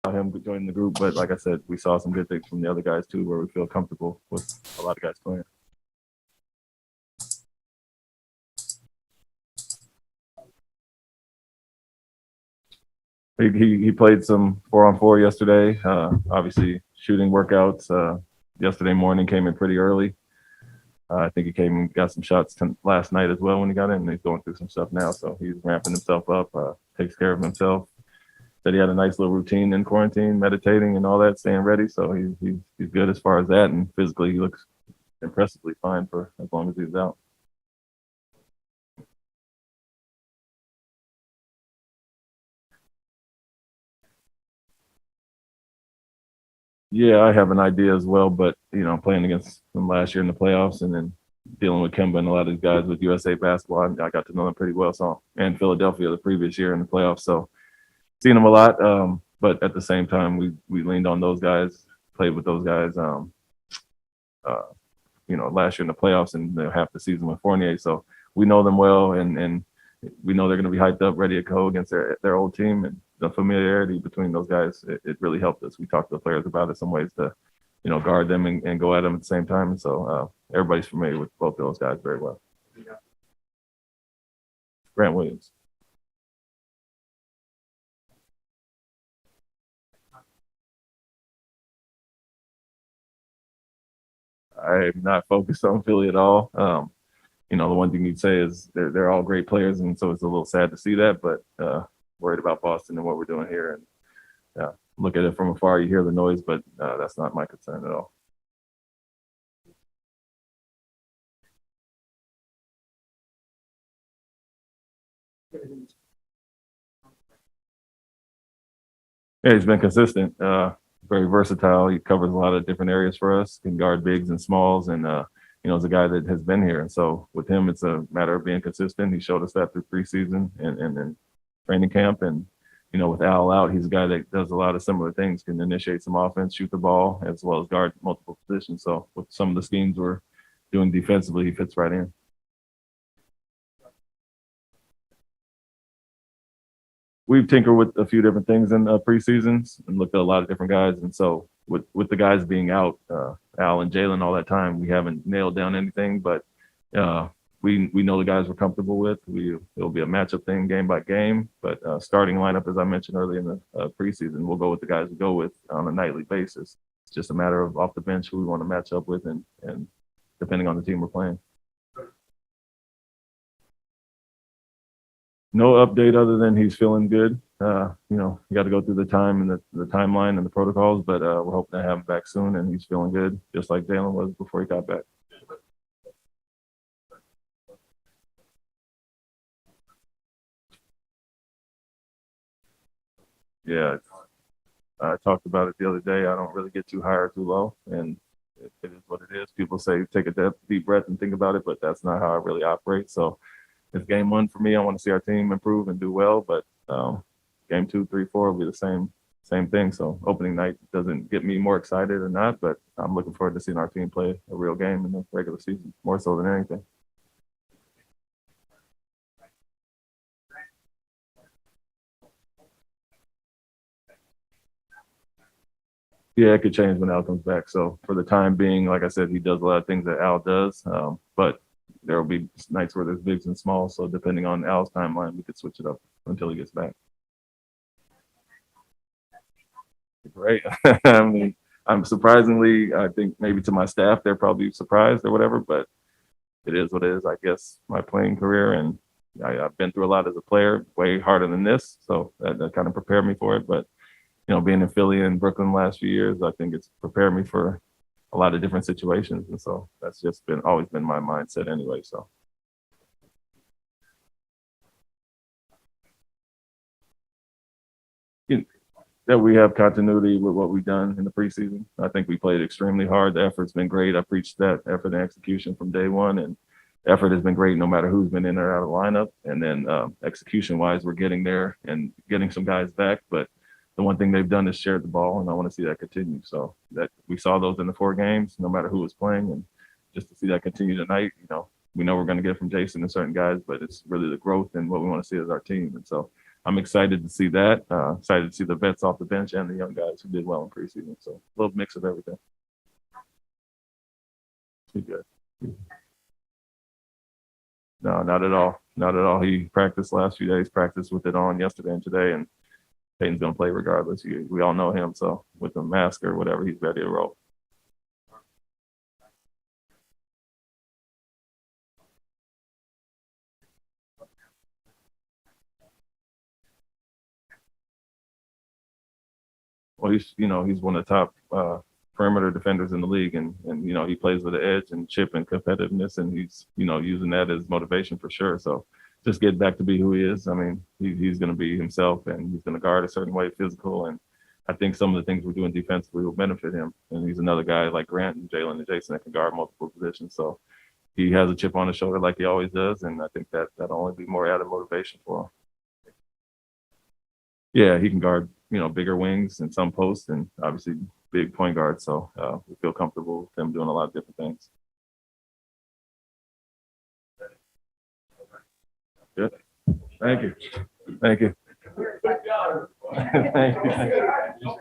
about him joining the group, but like I said, we saw some good things from the other guys too, where we feel comfortable with a lot of guys playing. He played some 4-on-4 yesterday. Obviously, shooting workouts. Yesterday morning came in pretty early. I think he came and got some shots last night as well when he got in. And he's going through some stuff now, so he's ramping himself up. Takes care of himself. Said he had a nice little routine in quarantine, meditating and all that, staying ready. So he's good as far as that, and physically he looks impressively fine for as long as he's out. Yeah, I have an idea as well, but playing against them last year in the playoffs and then dealing with Kemba and a lot of these guys with USA basketball, I got to know them pretty well. So, and Philadelphia the previous year in the playoffs, so seen them a lot. But at the same time, we leaned on those guys, played with those guys. Last year in the playoffs and half the season with Fournier, so we know them well, and we know they're going to be hyped up, ready to go against their old team, and the familiarity between those guys, it really helped us. We talked to the players about it, some ways to, guard them and go at them at the same time. And so everybody's familiar with both of those guys very well. Grant Williams. I'm not focused on Philly at all. The one thing you'd say is they're all great players, and so it's a little sad to see that, but worried about Boston and what we're doing here. And look at it from afar, you hear the noise, but that's not my concern at all. Yeah, he's been consistent, very versatile. He covers a lot of different areas for us, can guard bigs and smalls, and is a guy that has been here. And so with him, it's a matter of being consistent. He showed us that through preseason and training camp. And with Al out, he's a guy that does a lot of similar things, can initiate some offense, shoot the ball, as well as guard multiple positions. So with some of the schemes we're doing defensively, he fits right in. We've tinkered with a few different things in preseasons and looked at a lot of different guys. And so with the guys being out, Al and Jaylen all that time, we haven't nailed down anything, but we know the guys we're comfortable with. It'll be a matchup thing, game by game. But starting lineup, as I mentioned earlier in the preseason, we'll go with the guys we go with on a nightly basis. It's just a matter of off the bench who we want to match up with, and depending on the team we're playing. No update other than he's feeling good. You got to go through the time and the timeline and the protocols, but we're hoping to have him back soon, and he's feeling good, just like Jaylen was before he got back. Yeah, I talked about it the other day. I don't really get too high or too low, and it is what it is. People say take a deep breath and think about it, but that's not how I really operate. So it's game one for me. I want to see our team improve and do well, but game 2, 3, 4 will be the same thing. So opening night doesn't get me more excited or not, but I'm looking forward to seeing our team play a real game in the regular season, more so than anything. Yeah, it could change when Al comes back. So for the time being, like I said, he does a lot of things that Al does, but there will be nights where there's bigs and smalls. So depending on Al's timeline, we could switch it up until he gets back. Great. I mean, I'm surprisingly, I think maybe to my staff, they're probably surprised or whatever, but it is what it is. I guess my playing career, and I've been through a lot as a player, way harder than this. So that kind of prepared me for it. But being in Philly and Brooklyn the last few years, I think it's prepared me for a lot of different situations. And so that's just always been my mindset anyway. So you that we have continuity with what we've done in the preseason. I think we played extremely hard. The effort's been great. I preached that effort and execution from day one, and effort has been great no matter who's been in or out of the lineup. And then execution-wise, we're getting there and getting some guys back. But the one thing they've done is shared the ball, and I want to see that continue. So that we saw those in the 4 games, no matter who was playing, and just to see that continue tonight, we know we're going to get from Jason and certain guys, but it's really the growth and what we want to see as our team. And so I'm excited to see that. Excited to see the vets off the bench and the young guys who did well in preseason. So a little mix of everything. Be good. No, not at all. Not at all. He practiced last few days, practiced with it on yesterday and today, and Peyton's going to play regardless. We all know him, so with the mask or whatever, he's ready to roll. Well, he's one of the top perimeter defenders in the league, and he plays with the edge and chip and competitiveness, and he's using that as motivation for sure. So just get back to be who he is. I mean, he's going to be himself, and he's going to guard a certain way, physical, and I think some of the things we're doing defensively will benefit him. And he's another guy like Grant and Jaylen and Jason that can guard multiple positions. So he has a chip on his shoulder like he always does, and I think that'll only be more added motivation for him. Yeah, he can guard bigger wings and some posts, and obviously big point guard. So we feel comfortable with him doing a lot of different things. Good. Thank you. Thank you. Thank you.